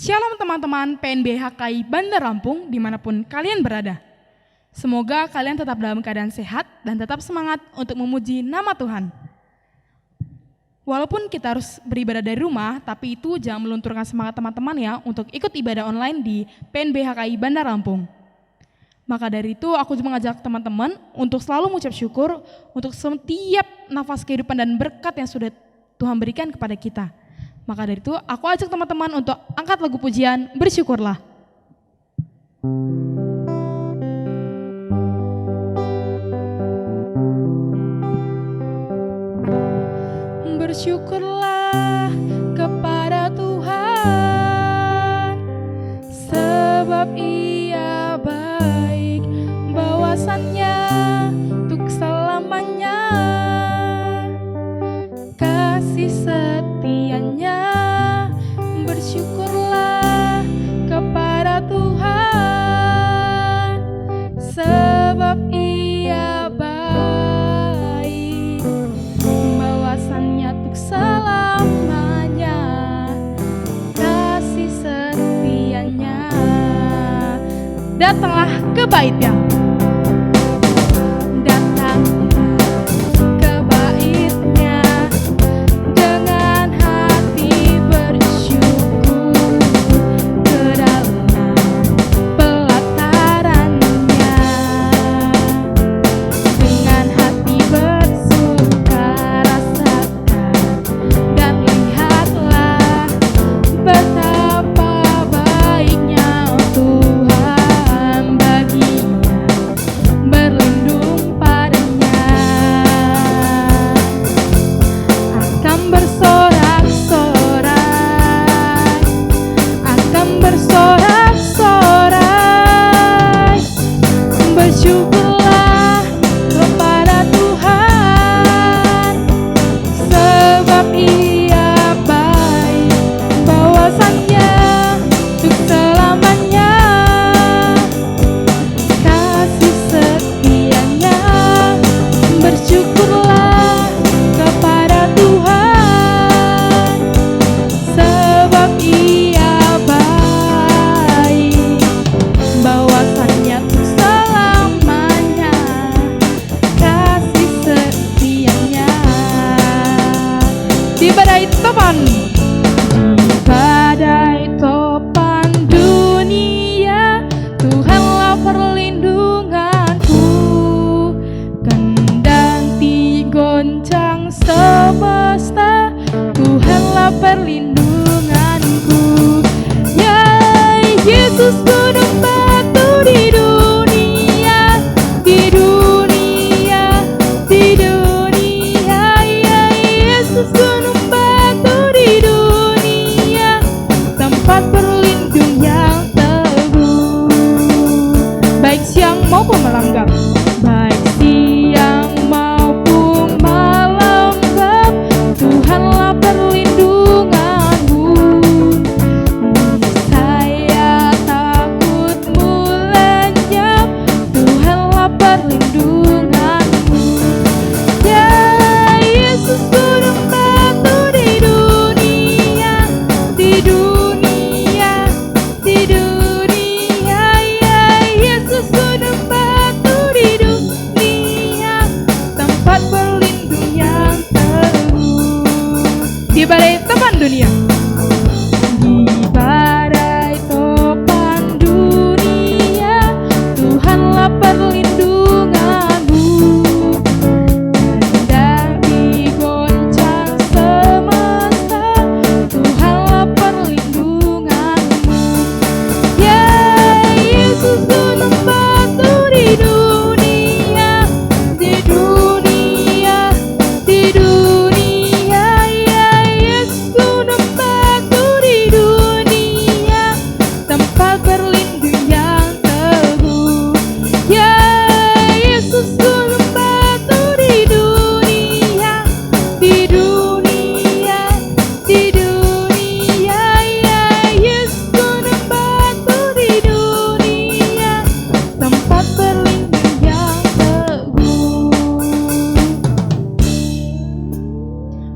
Shalom teman-teman PNBHKI Bandar Lampung dimanapun kalian berada. Semoga kalian tetap dalam keadaan sehat dan tetap semangat untuk memuji nama Tuhan. Walaupun kita harus beribadah dari rumah, tapi itu jangan melunturkan semangat teman-teman ya untuk ikut ibadah online di PNBHKI Bandar Lampung. Maka dari itu aku juga mengajak teman-teman untuk selalu mengucap syukur untuk setiap nafas kehidupan dan berkat yang sudah Tuhan berikan kepada kita. Maka dari itu aku ajak teman-teman untuk angkat lagu pujian Bersyukurlah. Bersyukurlah kepada Tuhan, sebab Ia baik, bahwasannya untuk selamanya, kasih setianya. Bersyukurlah kepada Tuhan, sebab Ia baik, bahwasannya untuk selamanya, kasih setianya. Datanglah ke bait-Nya.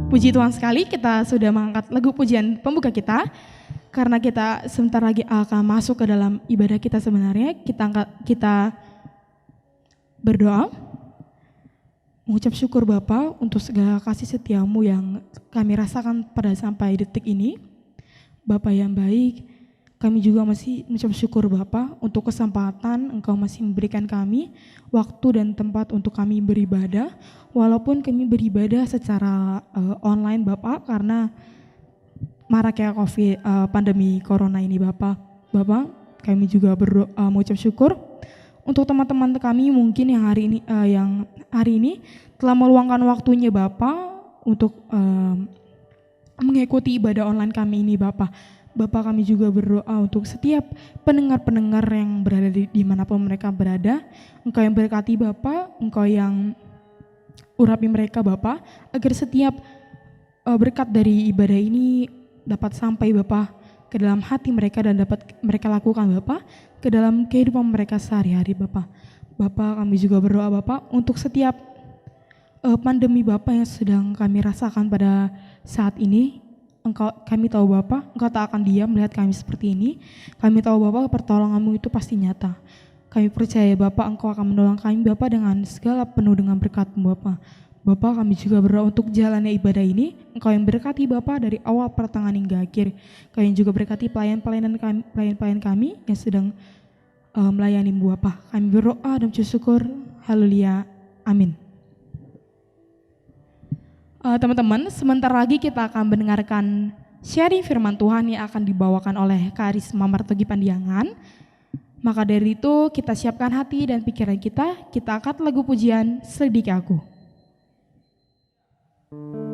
Puji Tuhan sekali, kita sudah mengangkat lagu pujian pembuka kita. Karena kita sebentar lagi akan masuk ke dalam ibadah kita sebenarnya, kita berdoa, mengucap syukur Bapa untuk segala kasih setiamu yang kami rasakan pada sampai detik ini. Bapa yang baik, kami juga masih mengucap syukur Bapa untuk kesempatan Engkau masih memberikan kami waktu dan tempat untuk kami beribadah, walaupun kami beribadah secara online Bapa karena maraknya pandemi corona ini Bapa. Bapa, kami juga mengucap syukur untuk teman-teman kami mungkin yang hari ini telah meluangkan waktunya Bapa untuk mengikuti ibadah online kami ini Bapa. Bapak, kami juga berdoa untuk setiap pendengar-pendengar yang berada dimanapun mereka berada. Engkau yang berkati Bapak, Engkau yang urapi mereka Bapak, agar setiap berkat dari ibadah ini dapat sampai Bapak ke dalam hati mereka dan dapat mereka lakukan Bapak ke dalam kehidupan mereka sehari-hari Bapak. Bapak, kami juga berdoa Bapak untuk setiap pandemi Bapak yang sedang kami rasakan pada saat ini. Kami tahu Bapak, Engkau tak akan diam melihat kami seperti ini. Kami tahu Bapak, pertolongan-Mu itu pasti nyata. Kami percaya Bapak, Engkau akan menolong kami Bapak dengan segala penuh dengan berkat-Mu Bapak. Bapak, kami juga berdoa untuk jalannya ibadah ini. Engkau yang berkati Bapak dari awal pertengahan hingga akhir. Engkau yang juga berkati pelayan-pelayan kami yang sedang melayani-Mu Bapak. Kami berdoa dan bersyukur. Haleluya. Amin. Teman-teman, sebentar lagi kita akan mendengarkan sharing firman Tuhan yang akan dibawakan oleh Karisma Martogi Pandiangan. Maka dari itu kita siapkan hati dan pikiran kita angkat lagu pujian Selidiki Aku. Sampai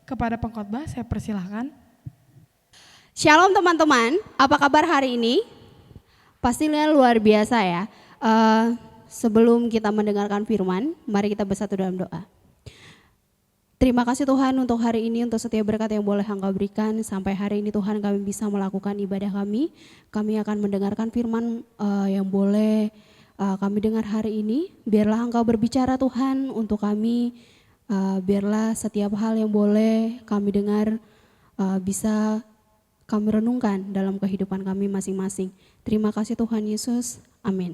Kepada pengkhotbah saya persilahkan. Shalom teman-teman, apa kabar hari ini? Pastinya luar biasa ya. Sebelum kita mendengarkan firman, mari kita bersatu dalam doa. Terima kasih Tuhan untuk hari ini, untuk setiap berkat yang boleh Engkau berikan. Sampai hari ini Tuhan kami bisa melakukan ibadah kami. Kami akan mendengarkan firman yang boleh kami dengar hari ini. Biarlah Engkau berbicara Tuhan untuk kami. Biarlah setiap hal yang boleh kami dengar bisa kami renungkan dalam kehidupan kami masing-masing. Terima kasih Tuhan Yesus, amin.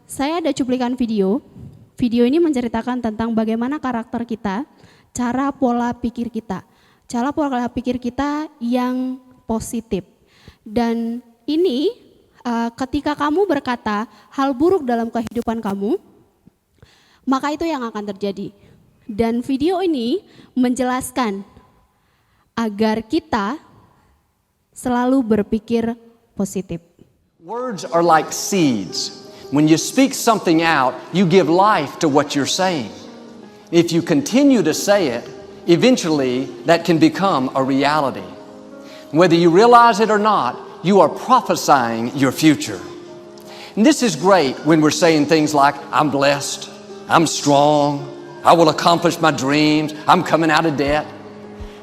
Saya ada cuplikan video. Video ini menceritakan tentang bagaimana karakter kita, cara pola pikir kita yang positif. Dan ini ketika kamu berkata hal buruk dalam kehidupan kamu, maka itu yang akan terjadi. Dan video ini menjelaskan agar kita selalu berpikir positif. Words are like seeds. When you speak something out, you give life to what you're saying. If you continue to say it, eventually that can become a reality. Whether you realize it or not, you are prophesying your future. And this is great when we're saying things like, I'm blessed, I'm strong, I will accomplish my dreams, I'm coming out of debt.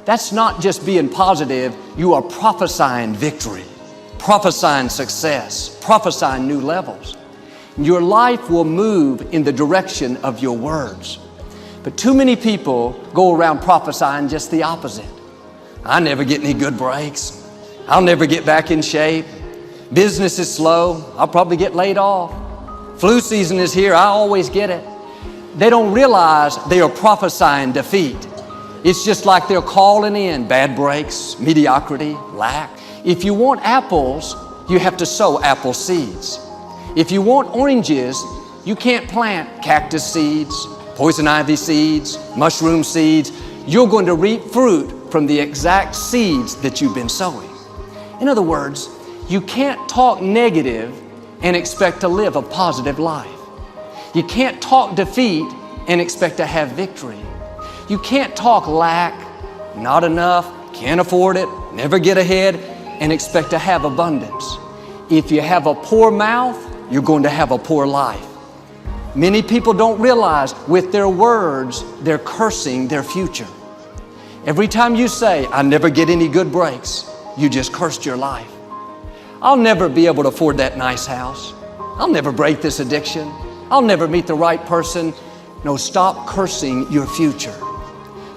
That's not just being positive, you are prophesying victory, prophesying success, prophesying new levels. Your life will move in the direction of your words. But too many people go around prophesying just the opposite. I never get any good breaks. I'll never get back in shape. Business is slow. I'll probably get laid off. Flu season is here. I always get it. They don't realize they are prophesying defeat. It's just like they're calling in bad breaks, mediocrity, lack. If you want apples, you have to sow apple seeds. If you want oranges, you can't plant cactus seeds, poison ivy seeds, mushroom seeds. You're going to reap fruit from the exact seeds that you've been sowing. In other words, you can't talk negative and expect to live a positive life. You can't talk defeat and expect to have victory. You can't talk lack, not enough, can't afford it, never get ahead, and expect to have abundance. If you have a poor mouth, you're going to have a poor life. Many people don't realize with their words, they're cursing their future. Every time you say, I never get any good breaks, you just cursed your life. I'll never be able to afford that nice house. I'll never break this addiction. I'll never meet the right person. No, stop cursing your future.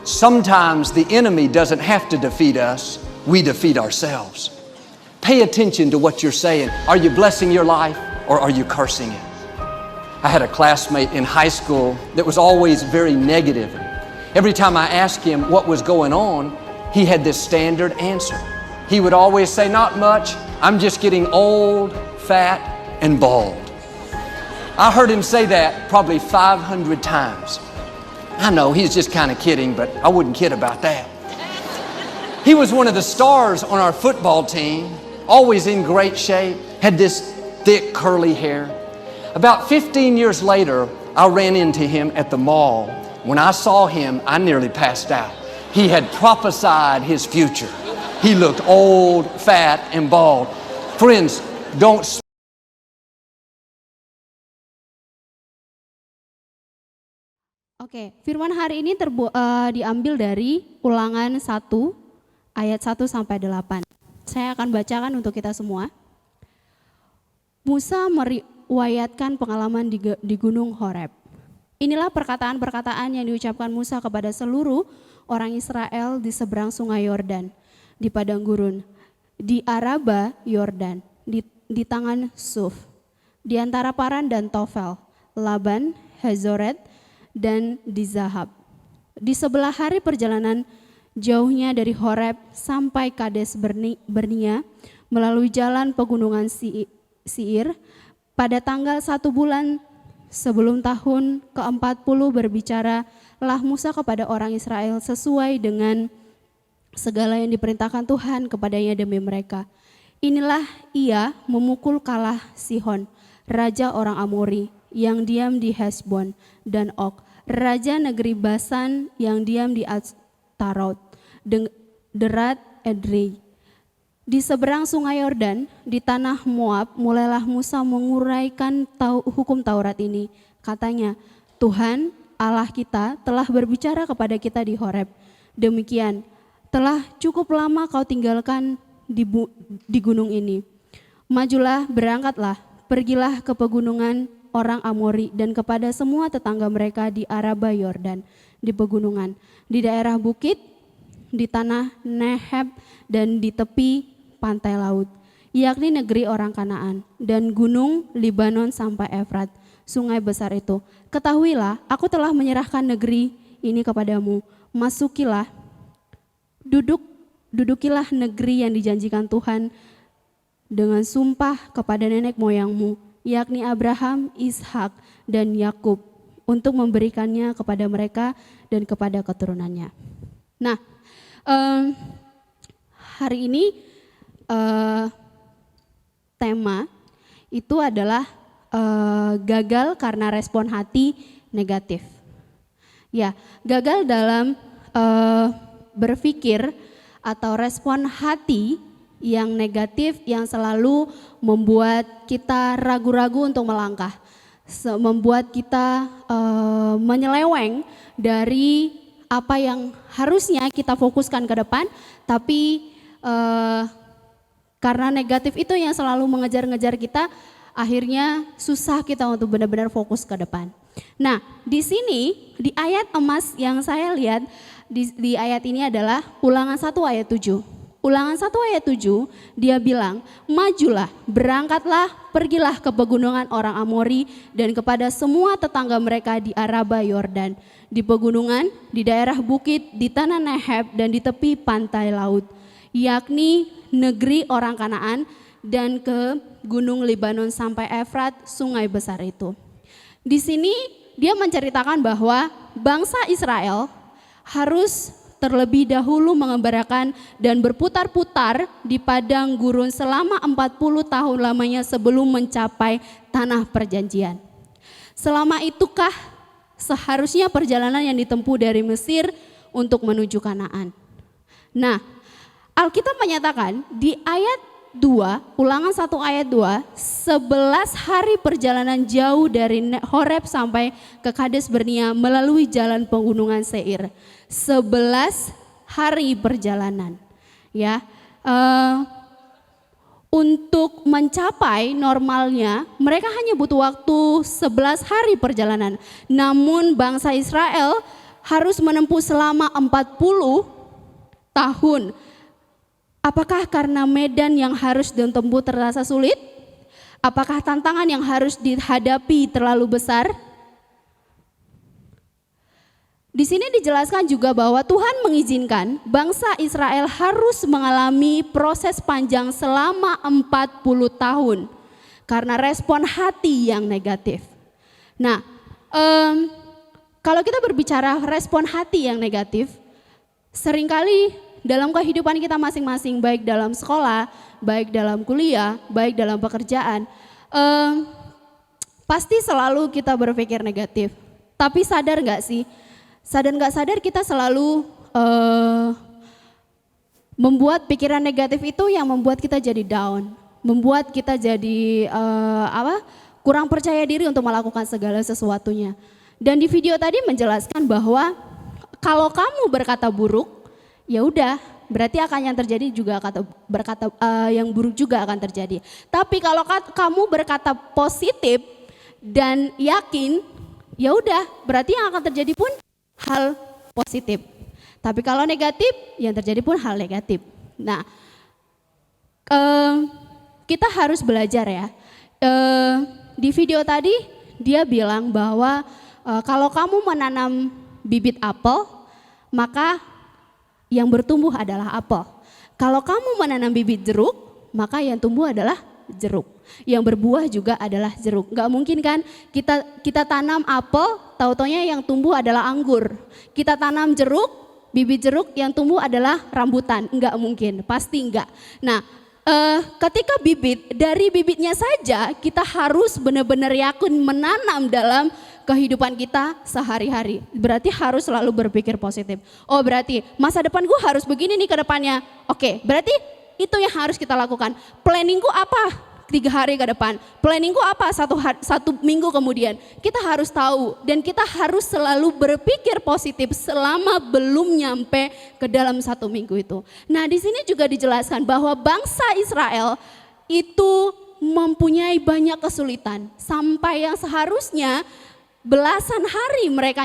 Sometimes the enemy doesn't have to defeat us. We defeat ourselves. Pay attention to what you're saying. Are you blessing your life? Or are you cursing it? I had a classmate in high school that was always very negative. Every time I asked him what was going on, he had this standard answer. He would always say, not much, I'm just getting old, fat, and bald. I heard him say that probably 500 times. I know he's just kind of kidding, but I wouldn't kid about that. He was one of the stars on our football team, always in great shape, had this thick curly hair. About 15 years later, I ran into him at the mall. When I saw him, I nearly passed out. He had prophesied his future. He looked old, fat, and bald. Friends, don't. Oke, firman hari ini diambil dari Ulangan 1 ayat 1 sampai 8. Saya akan bacakan untuk kita semua. Musa meriwayatkan pengalaman di Gunung Horeb. Inilah perkataan-perkataan yang diucapkan Musa kepada seluruh orang Israel di seberang sungai Yordan, di padang gurun, di Araba Yordan, di tangan Suf, di antara Paran dan Tofel, Laban, Hazoret, dan di Zahab. Di sebelah hari perjalanan jauhnya dari Horeb sampai Kades Bernia melalui jalan pegunungan Seir, pada tanggal 1 bulan sebelum tahun ke-40 berbicaralah Musa kepada orang Israel sesuai dengan segala yang diperintahkan Tuhan kepadanya demi mereka. Inilah ia memukul kalah Sihon, raja orang Amori, yang diam di Hesbon, dan Og, raja negeri Basan yang diam di Astarot, Derat Edrei. Di seberang sungai Yordan, di tanah Moab, mulailah Musa menguraikan hukum Taurat ini. Katanya, Tuhan Allah kita telah berbicara kepada kita di Horeb. Demikian, telah cukup lama kau tinggalkan di gunung ini. Majulah, berangkatlah, pergilah ke pegunungan orang Amori dan kepada semua tetangga mereka di Araba Yordan, di pegunungan, di daerah bukit, di tanah Neheb dan di tepi pantai laut, yakni negeri orang Kanaan dan gunung Libanon sampai Efrat, sungai besar itu. Ketahuilah, aku telah menyerahkan negeri ini kepadamu. Masukilah, dudukilah negeri yang dijanjikan Tuhan dengan sumpah kepada nenek moyangmu, yakni Abraham, Ishak, dan Yakub, untuk memberikannya kepada mereka dan kepada keturunannya. Nah, hari ini tema itu adalah gagal karena respon hati negatif. Ya, gagal dalam berpikir atau respon hati yang negatif yang selalu membuat kita ragu-ragu untuk melangkah, membuat kita menyeleweng dari apa yang harusnya kita fokuskan ke depan, tapi karena negatif itu yang selalu mengejar-ngejar kita, akhirnya susah kita untuk benar-benar fokus ke depan. Nah, di sini di ayat emas yang saya lihat di ayat ini adalah Ulangan 1 ayat 7. Ulangan 1 ayat 7 dia bilang, majulah, berangkatlah, pergilah ke pegunungan orang Amori dan kepada semua tetangga mereka di Araba Yordan, di pegunungan, di daerah bukit, di tanah Neheb dan di tepi pantai laut, yakni negeri orang Kanaan dan ke gunung Libanon sampai Efrat, sungai besar itu. Di sini dia menceritakan bahwa bangsa Israel harus terlebih dahulu mengembarakan dan berputar-putar di padang gurun selama 40 tahun lamanya sebelum mencapai tanah perjanjian. Selama itukah seharusnya perjalanan yang ditempuh dari Mesir untuk menuju Kanaan. Nah, Alkitab menyatakan di ayat 2, Ulangan 1 ayat 2, 11 hari perjalanan jauh dari Horeb sampai ke Kades Barnea melalui jalan pegunungan Seir. 11 hari perjalanan. Ya, untuk mencapai normalnya mereka hanya butuh waktu 11 hari perjalanan. Namun bangsa Israel harus menempuh selama 40 tahun. Apakah karena medan yang harus ditempuh terasa sulit? Apakah tantangan yang harus dihadapi terlalu besar? Di sini dijelaskan juga bahwa Tuhan mengizinkan bangsa Israel harus mengalami proses panjang selama 40 tahun karena respon hati yang negatif. Nah, kalau kita berbicara respon hati yang negatif, seringkali dalam kehidupan kita masing-masing, baik dalam sekolah, baik dalam kuliah, baik dalam pekerjaan, pasti selalu kita berpikir negatif. Tapi sadar gak sih, sadar gak sadar kita selalu membuat pikiran negatif itu yang membuat kita jadi down, membuat kita jadi kurang percaya diri untuk melakukan segala sesuatunya. Dan di video tadi menjelaskan bahwa kalau kamu berkata buruk, ya udah, berarti akan yang terjadi juga yang buruk juga akan terjadi. Tapi kalau kamu berkata positif dan yakin, ya udah, berarti yang akan terjadi pun hal positif. Tapi kalau negatif, yang terjadi pun hal negatif. Nah, kita harus belajar ya. Di video tadi dia bilang bahwa kalau kamu menanam bibit apel, maka yang bertumbuh adalah apel. Kalau kamu menanam bibit jeruk, maka yang tumbuh adalah jeruk. Yang berbuah juga adalah jeruk. Gak mungkin kan kita tanam apel, tau-taunya yang tumbuh adalah anggur. Kita tanam jeruk, bibit jeruk, yang tumbuh adalah rambutan. Enggak mungkin, pasti enggak. Nah, ketika dari bibitnya saja kita harus benar-benar yakin menanam dalam kehidupan kita sehari-hari. Berarti harus selalu berpikir positif. Oh berarti masa depan gue harus begini nih ke depannya. Oke, berarti itu yang harus kita lakukan. Planningku apa? 3 hari ke depan, planningku apa satu minggu kemudian. Kita harus tahu dan kita harus selalu berpikir positif selama belum nyampe ke dalam 1 minggu itu. Nah di sini juga dijelaskan bahwa bangsa Israel itu mempunyai banyak kesulitan. Sampai yang seharusnya belasan hari mereka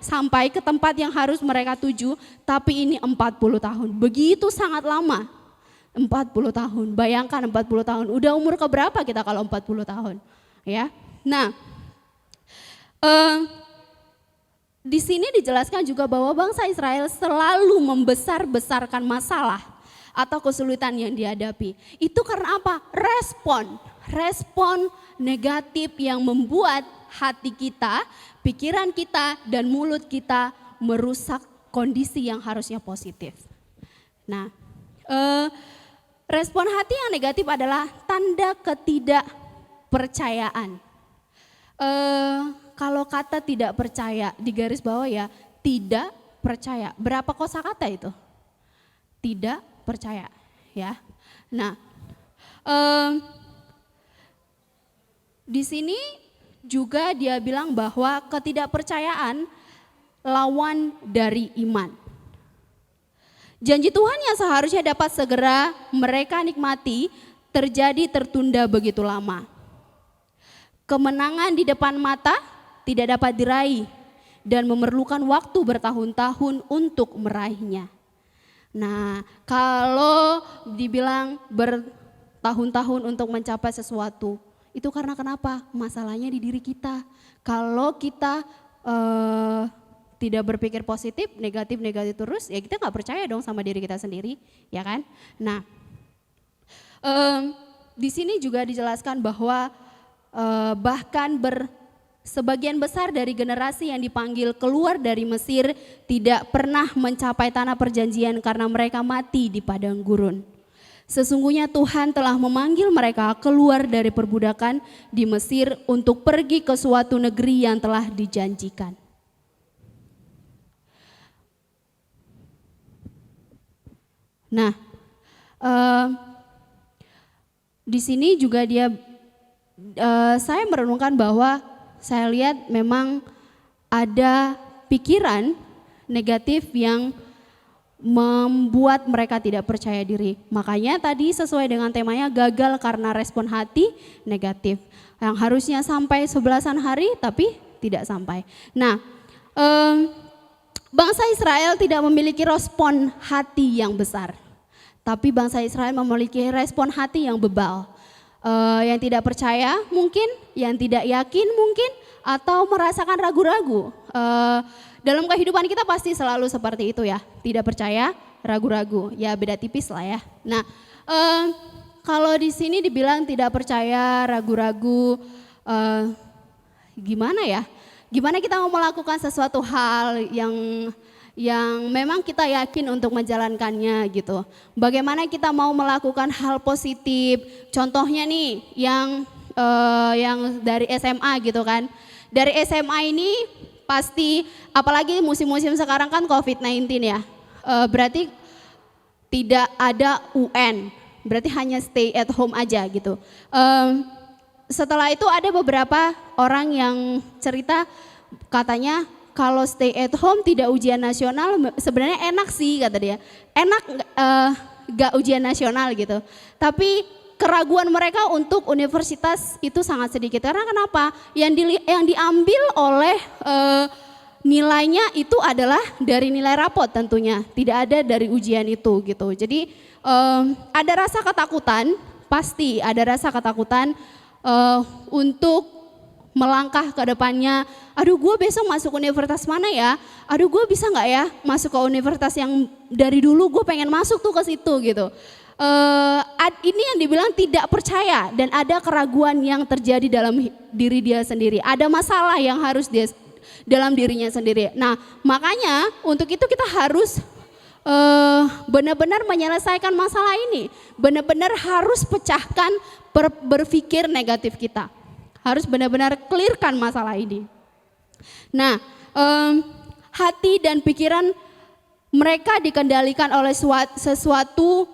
sampai ke tempat yang harus mereka tuju, tapi ini 40 tahun. Begitu sangat lama. 40 tahun, bayangkan 40 tahun, udah umur keberapa kita kalau 40 tahun, ya. Nah, di sini dijelaskan juga bahwa bangsa Israel selalu membesar-besarkan masalah atau kesulitan yang dihadapi. Itu karena apa? Respon negatif yang membuat hati kita, pikiran kita, dan mulut kita merusak kondisi yang harusnya positif. Nah, respon hati yang negatif adalah tanda ketidakpercayaan. Kalau kata tidak percaya di garis bawah ya, tidak percaya. Berapa kosakata itu? Tidak percaya, ya. Nah, di sini juga dia bilang bahwa ketidakpercayaan lawan dari iman. Janji Tuhan yang seharusnya dapat segera mereka nikmati tertunda begitu lama. Kemenangan di depan mata tidak dapat diraih dan memerlukan waktu bertahun-tahun untuk meraihnya. Nah, kalau dibilang bertahun-tahun untuk mencapai sesuatu, itu karena kenapa? Masalahnya di diri kita. Kalau kita tidak berpikir positif, negatif terus, ya kita nggak percaya dong sama diri kita sendiri, ya kan? Nah, di sini juga dijelaskan bahwa bahkan sebagian besar dari generasi yang dipanggil keluar dari Mesir tidak pernah mencapai tanah perjanjian karena mereka mati di padang gurun. Sesungguhnya Tuhan telah memanggil mereka keluar dari perbudakan di Mesir untuk pergi ke suatu negeri yang telah dijanjikan. Nah, di sini juga saya merenungkan bahwa saya lihat memang ada pikiran negatif yang membuat mereka tidak percaya diri. Makanya tadi sesuai dengan temanya gagal karena respon hati negatif. Yang harusnya sampai 11-an hari tapi tidak sampai. Nah, bangsa Israel tidak memiliki respon hati yang besar. Tapi bangsa Israel memiliki respon hati yang bebal. Yang tidak percaya mungkin, yang tidak yakin mungkin, atau merasakan ragu-ragu. Dalam kehidupan kita pasti selalu seperti itu ya. Tidak percaya, ragu-ragu. Ya beda tipis lah ya. Nah, kalau di sini dibilang tidak percaya, ragu-ragu, gimana ya? Gimana kita mau melakukan sesuatu hal yang memang kita yakin untuk menjalankannya gitu. Bagaimana kita mau melakukan hal positif? Contohnya nih yang dari SMA gitu kan. Dari SMA ini pasti apalagi musim-musim sekarang kan COVID-19 ya. Berarti tidak ada UN. Berarti hanya stay at home aja gitu. Setelah itu ada beberapa orang yang cerita katanya kalau stay at home tidak ujian nasional sebenarnya enak sih kata dia. Enak gak ujian nasional gitu. Tapi keraguan mereka untuk universitas itu sangat sedikit. Karena kenapa? Yang diambil oleh nilainya itu adalah dari nilai rapot tentunya. Tidak ada dari ujian itu gitu. Jadi ada rasa ketakutan, pasti ada rasa ketakutan untuk melangkah ke depannya, aduh gue besok masuk universitas mana ya, aduh gue bisa gak ya masuk ke universitas yang dari dulu gue pengen masuk tuh ke situ gitu. Ini yang dibilang tidak percaya dan ada keraguan yang terjadi dalam diri dia sendiri, ada masalah yang harus dia dalam dirinya sendiri. Nah makanya untuk itu kita harus benar-benar menyelesaikan masalah ini, benar-benar harus pecahkan berpikir negatif kita. Harus benar-benar clearkan masalah ini. Nah, hati dan pikiran mereka dikendalikan oleh sesuatu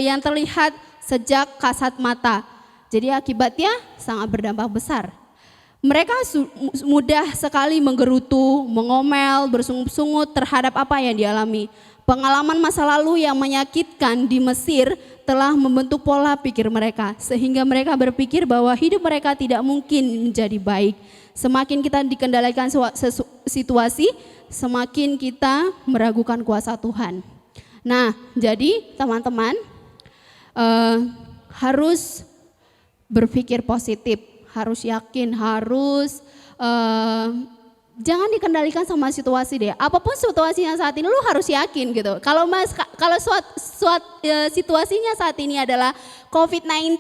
yang terlihat sejak kasat mata. Jadi akibatnya sangat berdampak besar. Mereka mudah sekali menggerutu, mengomel, bersungut-sungut terhadap apa yang dialami. Pengalaman masa lalu yang menyakitkan di Mesir telah membentuk pola pikir mereka, sehingga mereka berpikir bahwa hidup mereka tidak mungkin menjadi baik. Semakin kita dikendalikan situasi, semakin kita meragukan kuasa Tuhan. Nah, jadi teman-teman harus berpikir positif, harus yakin, harus jangan dikendalikan sama situasi deh. Apapun situasinya saat ini, lu harus yakin gitu. Kalau situasinya saat ini adalah COVID-19,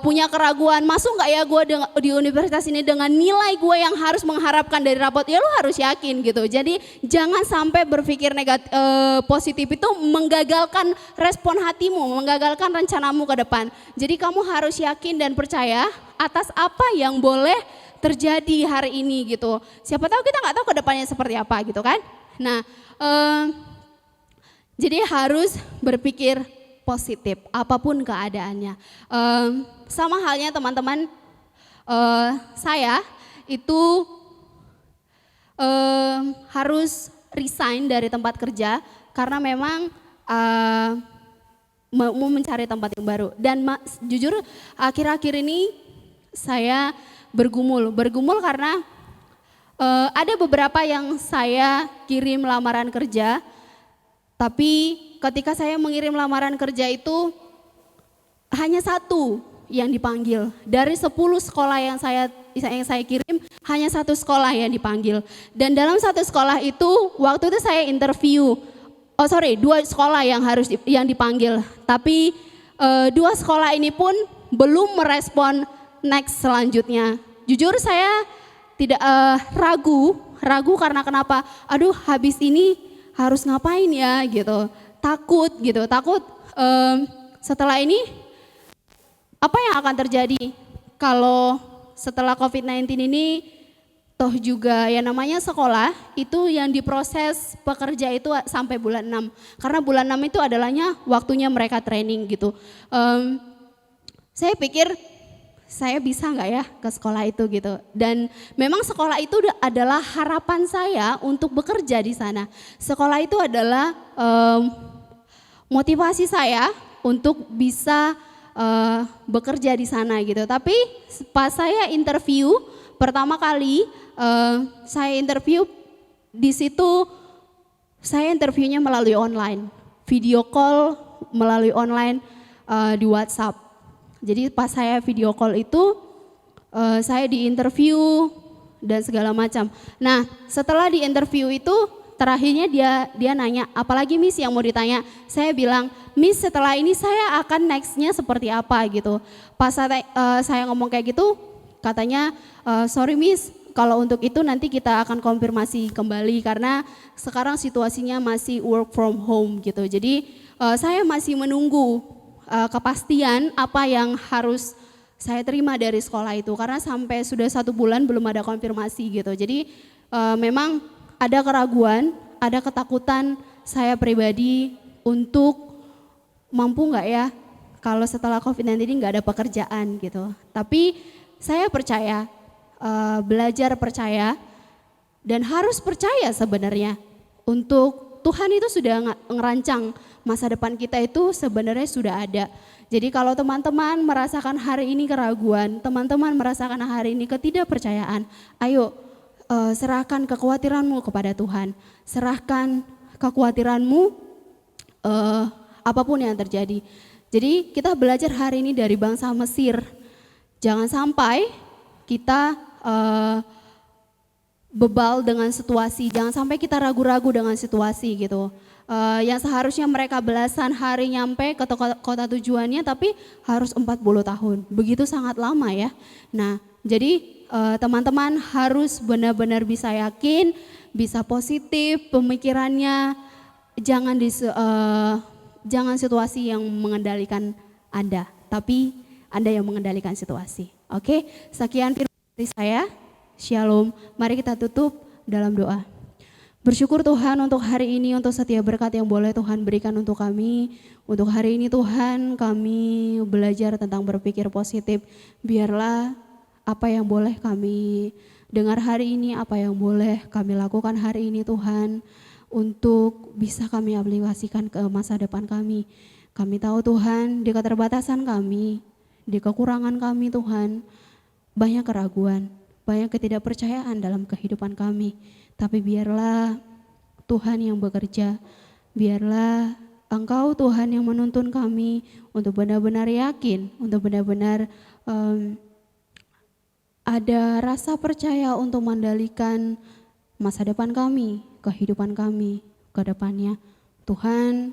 punya keraguan, masuk nggak ya gue di universitas ini dengan nilai gue yang harus mengharapkan dari rapot, ya lu harus yakin gitu. Jadi jangan sampai berpikir positif itu menggagalkan respon hatimu, menggagalkan rencanamu ke depan. Jadi kamu harus yakin dan percaya atas apa yang boleh terjadi hari ini gitu. Siapa tahu kita nggak tahu ke depannya seperti apa gitu kan. Nah, jadi harus berpikir positif, apapun keadaannya. Sama halnya teman-teman, saya itu harus resign dari tempat kerja karena memang mau mencari tempat yang baru. Dan jujur akhir-akhir ini saya bergumul karena ada beberapa yang saya kirim lamaran kerja, tapi ketika saya mengirim lamaran kerja itu hanya satu yang dipanggil. Dari 10 sekolah yang saya kirim, hanya satu sekolah yang dipanggil. Dan dalam satu sekolah itu waktu itu saya interview, dua sekolah yang dipanggil. Tapi dua sekolah ini pun belum merespon next selanjutnya. Jujur saya tidak ragu karena kenapa? Aduh, habis ini harus ngapain ya gitu. Takut setelah ini apa yang akan terjadi kalau setelah COVID-19 ini toh juga yang namanya sekolah itu yang diproses pekerja itu sampai bulan 6. Karena bulan 6 itu adalahnya waktunya mereka training gitu. Saya pikir saya bisa nggak ya ke sekolah itu gitu. Dan memang sekolah itu adalah harapan saya untuk bekerja di sana. Sekolah itu adalah motivasi saya untuk bisa bekerja di sana gitu. Tapi pas saya interview pertama kali, saya interview di situ, saya interviewnya melalui online, video call melalui online di WhatsApp. Jadi pas saya video call itu saya diinterview dan segala macam. Nah setelah diinterview itu terakhirnya dia nanya, apalagi Miss yang mau ditanya? Saya bilang, Miss setelah ini saya akan nextnya seperti apa gitu. Pas saya ngomong kayak gitu, katanya sorry Miss, kalau untuk itu nanti kita akan konfirmasi kembali karena sekarang situasinya masih work from home gitu. Jadi saya masih menunggu kepastian apa yang harus saya terima dari sekolah itu karena sampai sudah 1 bulan belum ada konfirmasi gitu. Jadi memang ada keraguan, ada ketakutan saya pribadi untuk mampu nggak ya kalau setelah COVID-19 ini nggak ada pekerjaan gitu. Tapi saya percaya, belajar percaya dan harus percaya sebenarnya untuk Tuhan itu sudah ngerancang masa depan kita itu sebenarnya sudah ada. Jadi kalau teman-teman merasakan hari ini keraguan, teman-teman merasakan hari ini ketidakpercayaan, ayo serahkan kekhawatiranmu kepada Tuhan. Serahkan kekhawatiranmu apapun yang terjadi. Jadi kita belajar hari ini dari bangsa Mesir. Jangan sampai kita bebal dengan situasi, jangan sampai kita ragu-ragu dengan situasi gitu. Yang seharusnya mereka belasan hari nyampe ke kota tujuannya tapi harus 40 tahun. Begitu sangat lama ya. Nah, jadi teman-teman harus benar-benar bisa yakin, bisa positif pemikirannya. Jangan situasi yang mengendalikan Anda, tapi Anda yang mengendalikan situasi. Oke, sekian firman dari saya. Shalom. Mari kita tutup dalam doa. Bersyukur Tuhan untuk hari ini, untuk setiap berkat yang boleh Tuhan berikan untuk kami. Untuk hari ini Tuhan, kami belajar tentang berpikir positif. Biarlah apa yang boleh kami dengar hari ini, apa yang boleh kami lakukan hari ini Tuhan, untuk bisa kami aplikasikan ke masa depan kami. Kami tahu Tuhan, di keterbatasan kami, di kekurangan kami Tuhan, banyak keraguan, banyak ketidakpercayaan dalam kehidupan kami. Tapi biarlah Tuhan yang bekerja, biarlah Engkau Tuhan yang menuntun kami untuk benar-benar yakin, untuk benar-benar ada rasa percaya untuk mandalikan masa depan kami, kehidupan kami ke depannya. Tuhan,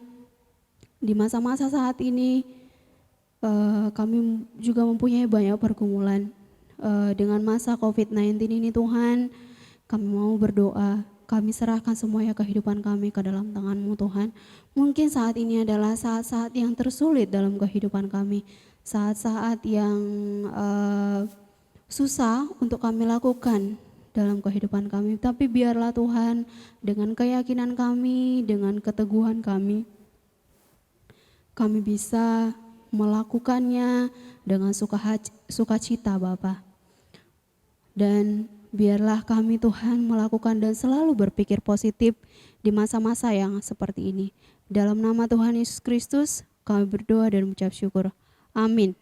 di masa-masa saat ini kami juga mempunyai banyak pergumulan. Dengan masa COVID-19 ini Tuhan, kami mau berdoa, kami serahkan semuanya kehidupan kami ke dalam tangan-Mu Tuhan. Mungkin saat ini adalah saat-saat yang tersulit dalam kehidupan kami, saat-saat yang susah untuk kami lakukan dalam kehidupan kami. Tapi biarlah Tuhan, dengan keyakinan kami, dengan keteguhan kami bisa melakukannya dengan sukacita Bapa. Dan biarlah kami Tuhan melakukan dan selalu berpikir positif di masa-masa yang seperti ini. Dalam nama Tuhan Yesus Kristus kami berdoa dan mengucap syukur. Amin.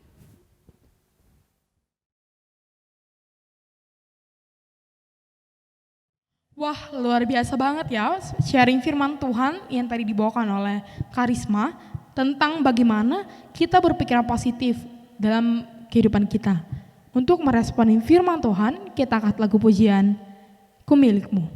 Wah, luar biasa banget ya sharing firman Tuhan yang tadi dibawakan oleh Karisma tentang bagaimana kita berpikiran positif dalam kehidupan kita. Untuk meresponi firman Tuhan, kita angkat lagu pujian, Ku Milikmu.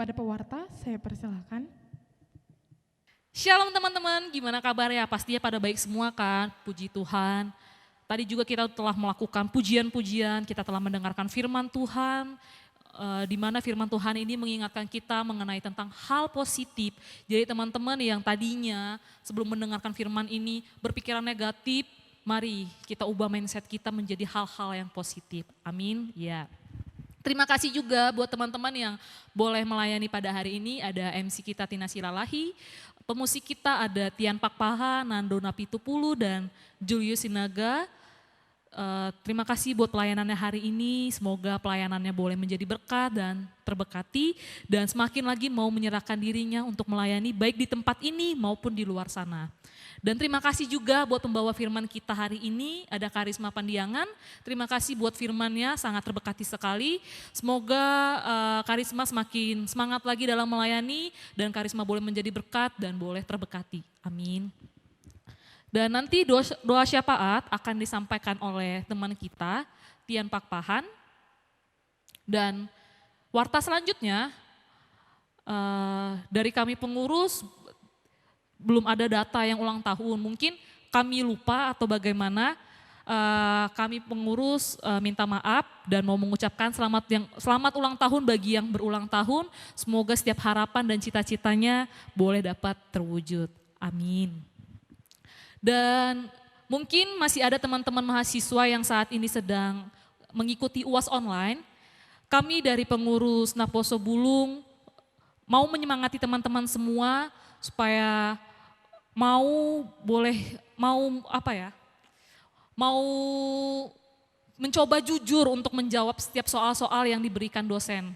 kepada pewarta, saya persilahkan. Shalom teman-teman, gimana kabarnya? Pastinya pada baik semua kan, puji Tuhan. Tadi juga kita telah melakukan pujian-pujian, kita telah mendengarkan firman Tuhan, di mana firman Tuhan ini mengingatkan kita mengenai tentang hal positif. Jadi teman-teman yang tadinya sebelum mendengarkan firman ini berpikiran negatif, mari kita ubah mindset kita menjadi hal-hal yang positif. Amin. Ya. Terima kasih juga buat teman-teman yang boleh melayani pada hari ini. Ada MC kita Tina Silalahi, pemusik kita ada Tian Pakpaha, Nando Napitupulu, dan Julius Sinaga. Terima kasih buat pelayanannya hari ini, semoga pelayanannya boleh menjadi berkat dan terberkati. Dan semakin lagi mau menyerahkan dirinya untuk melayani baik di tempat ini maupun di luar sana. Dan terima kasih juga buat pembawa firman kita hari ini, ada Karisma Pandiangan. Terima kasih buat firmannya, sangat terberkati sekali. Semoga Karisma semakin semangat lagi dalam melayani dan Karisma boleh menjadi berkat dan boleh terberkati. Amin. Dan nanti doa syafaat akan disampaikan oleh teman kita, Tian Pakpahan. Dan warta selanjutnya, dari kami pengurus, belum ada data yang ulang tahun. Mungkin kami lupa atau bagaimana, kami pengurus minta maaf dan mau mengucapkan selamat ulang tahun bagi yang berulang tahun. Semoga setiap harapan dan cita-citanya boleh dapat terwujud. Amin. Dan mungkin masih ada teman-teman mahasiswa yang saat ini sedang mengikuti UAS online. Kami dari pengurus Naposo Bulung mau menyemangati teman-teman semua supaya mau mencoba jujur untuk menjawab setiap soal-soal yang diberikan dosen.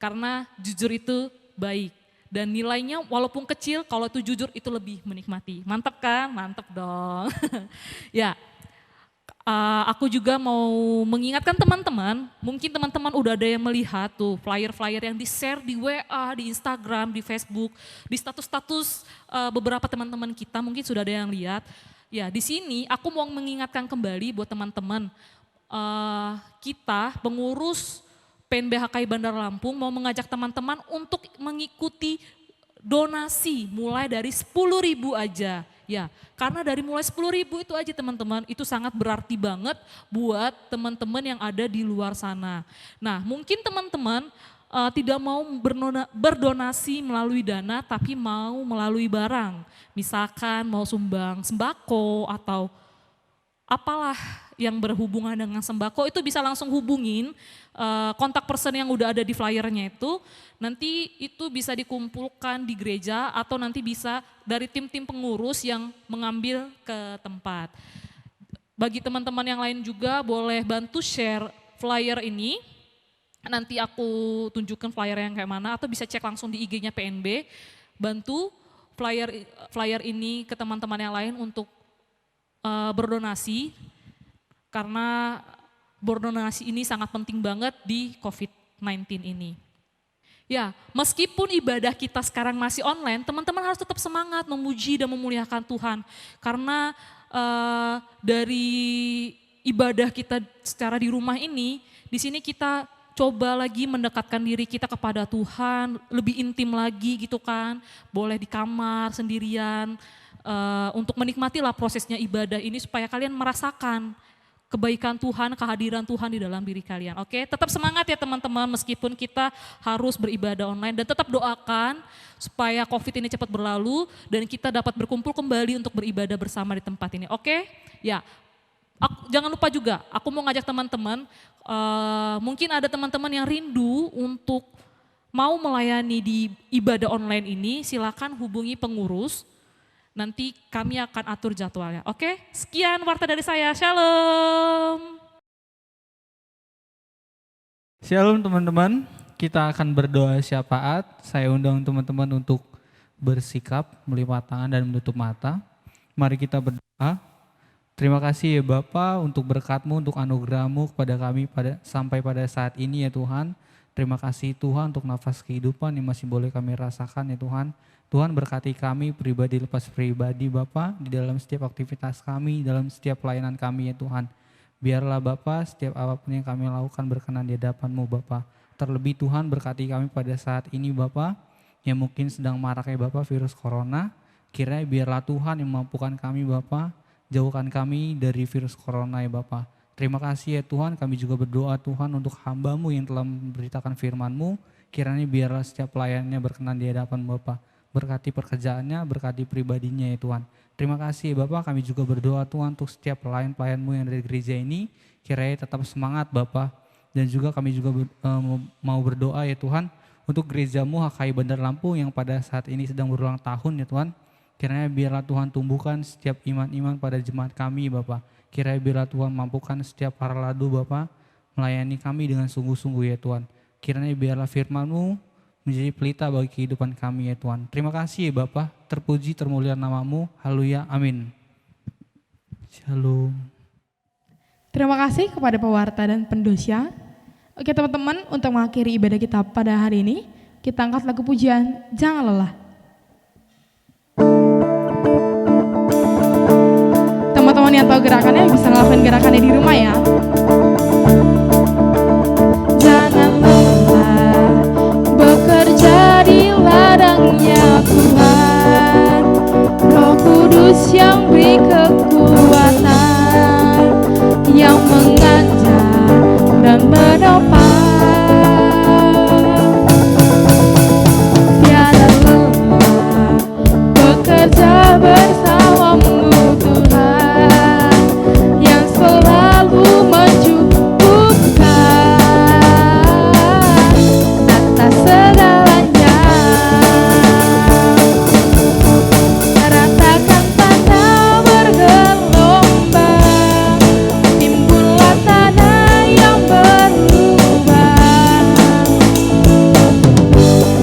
Karena jujur itu baik. Dan nilainya walaupun kecil, kalau itu jujur itu lebih menikmati. Mantap kan? Mantap dong. Ya, aku juga mau mengingatkan teman-teman, mungkin teman-teman udah ada yang melihat tuh flyer-flyer yang di-share di WA, di Instagram, di Facebook, di status-status beberapa teman-teman kita, mungkin sudah ada yang lihat. Ya, di sini aku mau mengingatkan kembali buat teman-teman, kita pengurus PNBHKI Bandar Lampung mau mengajak teman-teman untuk mengikuti donasi mulai dari 10.000 aja. Ya, karena dari mulai 10.000 itu aja teman-teman, itu sangat berarti banget buat teman-teman yang ada di luar sana. Nah, mungkin teman-teman tidak mau berdonasi melalui dana, tapi mau melalui barang. Misalkan mau sumbang sembako atau apalah yang berhubungan dengan sembako, itu bisa langsung hubungin kontak person yang udah ada di flyernya itu. Nanti itu bisa dikumpulkan di gereja atau nanti bisa dari tim-tim pengurus yang mengambil ke tempat. Bagi teman-teman yang lain juga boleh bantu share flyer ini. Nanti aku tunjukkan flyer yang kayak mana atau bisa cek langsung di IG-nya PNB. Bantu flyer ini ke teman-teman yang lain untuk berdonasi, karena berdonasi ini sangat penting banget di COVID-19 ini. Ya, meskipun ibadah kita sekarang masih online, teman-teman harus tetap semangat memuji dan memuliakan Tuhan. Karena dari ibadah kita secara di rumah ini, di sini kita coba lagi mendekatkan diri kita kepada Tuhan, lebih intim lagi gitu kan. Boleh di kamar sendirian, untuk menikmatilah prosesnya ibadah ini supaya kalian merasakan kebaikan Tuhan, kehadiran Tuhan di dalam diri kalian. Oke, tetap semangat ya teman-teman meskipun kita harus beribadah online dan tetap doakan supaya COVID ini cepat berlalu dan kita dapat berkumpul kembali untuk beribadah bersama di tempat ini. Oke, ya. Jangan lupa juga, aku mau ngajak teman-teman, mungkin ada teman-teman yang rindu untuk mau melayani di ibadah online ini, silakan hubungi pengurus. Nanti kami akan atur jadwalnya. Oke, sekian warta dari saya. Shalom. Shalom teman-teman, kita akan berdoa syafaat. Saya undang teman-teman untuk bersikap, melipat tangan dan menutup mata. Mari kita berdoa. Terima kasih ya Bapa untuk berkat-Mu, untuk anugerah-Mu kepada kami sampai pada saat ini ya Tuhan. Terima kasih Tuhan untuk nafas kehidupan yang masih boleh kami rasakan ya Tuhan. Tuhan berkati kami pribadi lepas pribadi Bapa di dalam setiap aktivitas kami, dalam setiap pelayanan kami ya Tuhan. Biarlah Bapa setiap apapun yang kami lakukan berkenan di hadapan-Mu Bapa. Terlebih Tuhan berkati kami pada saat ini Bapa, yang mungkin sedang maraknya Bapa virus corona. Kiranya biarlah Tuhan yang memampukan kami Bapa, jauhkan kami dari virus corona ya Bapa. Terima kasih ya Tuhan, kami juga berdoa Tuhan untuk hamba-Mu yang telah memberitakan firman-Mu. Kiranya biarlah setiap pelayannya berkenan di hadapan Bapa. Berkati pekerjaannya, berkati pribadinya ya Tuhan. Terima kasih ya Bapak, kami juga berdoa Tuhan untuk setiap pelayan-pelayan-Mu yang ada di gereja ini. Kiranya tetap semangat Bapak. Dan juga kami juga mau berdoa ya Tuhan untuk gereja-Mu HKI Bandar Lampung yang pada saat ini sedang berulang tahun ya Tuhan. Kiranya biarlah Tuhan tumbuhkan setiap iman-iman pada jemaat kami Bapak. Kiranya biarlah Tuhan mampukan setiap para ladu Bapak melayani kami dengan sungguh-sungguh ya Tuhan. Kiranya biarlah firman-Mu menjadi pelita bagi kehidupan kami ya Tuhan. Terima kasih ya Bapak, terpuji termulia nama-Mu. Haleluya, amin. Shalom. Terima kasih kepada pewarta dan pendosya. Oke teman-teman, untuk mengakhiri ibadah kita pada hari ini, kita angkat lagu pujian Jangan Lelah. Teman-teman yang tahu gerakannya bisa ngelakuin gerakannya di rumah ya. Jangan lelah bekerja di ladangnya Tuhan, Roh Kudus yang beri kekuatan, yang mengajar dan menopang. Tiada lelah bekerja bersamamu Tuhan, yang selalu mencukupkan atas segalanya. Ratakan tanah bergelombang, timbullah tanah yang berlubang,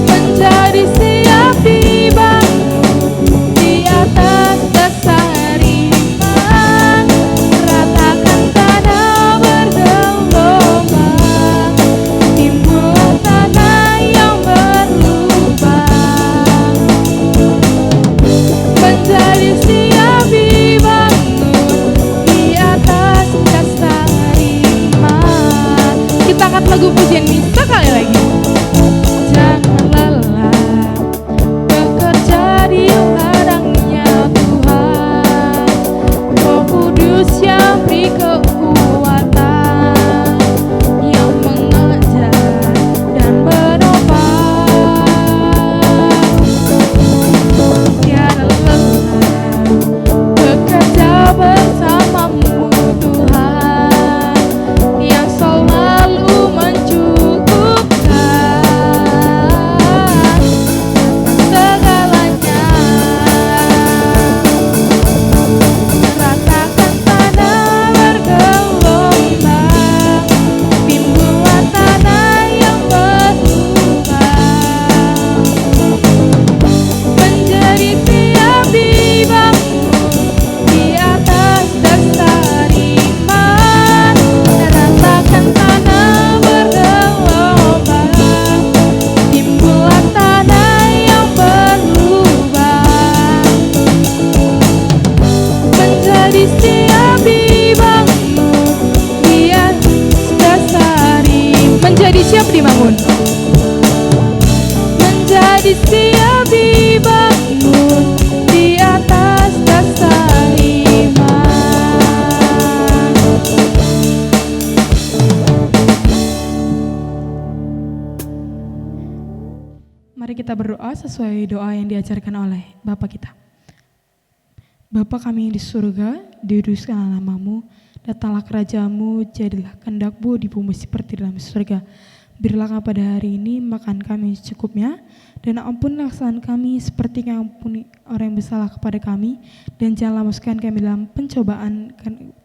menjadi siap dibangun di atas dasar iman. Ratakan tanah bergelombang, timbullah tanah yang berlubang, menjadi siap dibangun di atas dasar iman. Kita angkat lagu pujian ini sekali lagi. Jangan lelah bekerja di ladangnya Tuhan, Roh Kudus yang beri kekuatan, yang mengajar dan menopang. Tiada lelah bekerja bersamamu Tuhan, yang selalu mencukupkan segalanya. Ratakan tanah bergelombang, timbullah tanah yang berlubang, menjadi siap dibangun di atas dasar iman. Ratakan tanah bergelombang, timbullah tanah yang berlubang, menjadi siap dibangun di atas dasar iman. Menjadi siap dibangun, menjadi siap dibangun di atas dasar iman. Mari kita berdoa sesuai doa yang diajarkan oleh Bapa kita. Bapa kami yang di surga, dikuduskanlah namamu, datanglah kerajaan-Mu, jadilah kehendak-Mu di bumi seperti dalam surga. Berilah kami pada hari ini makan kami secukupnya, dan ampunilah kesalahan kami seperti kami ampuni orang yang bersalah kepada kami, dan janganlah masukkan kami dalam pencobaan,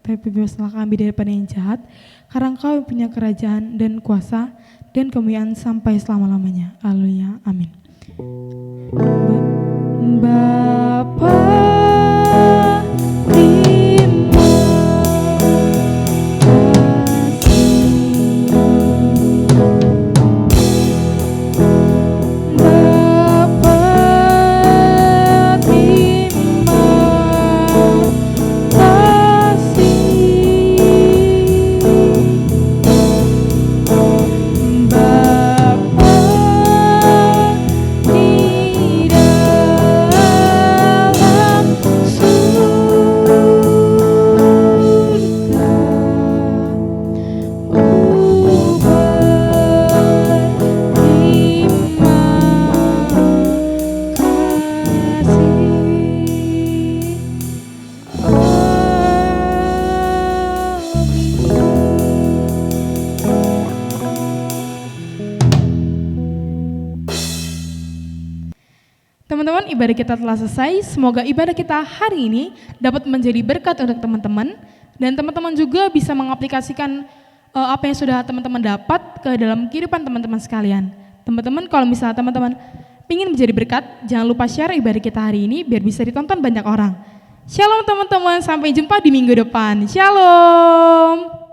tapi bebaskanlah kami daripada yang jahat, karena Engkau punya kerajaan dan kuasa dan kemuliaan sampai selama-lamanya. Haleluya, amin. Bapa terima kasih. Bapa terima kasih. Bapa Teman-teman, ibadah kita telah selesai. Semoga ibadah kita hari ini dapat menjadi berkat untuk teman-teman. Dan teman-teman juga bisa mengaplikasikan apa yang sudah teman-teman dapat ke dalam kehidupan teman-teman sekalian. Teman-teman, kalau misalnya teman-teman ingin menjadi berkat, jangan lupa share ibadah kita hari ini biar bisa ditonton banyak orang. Shalom teman-teman, sampai jumpa di minggu depan. Shalom.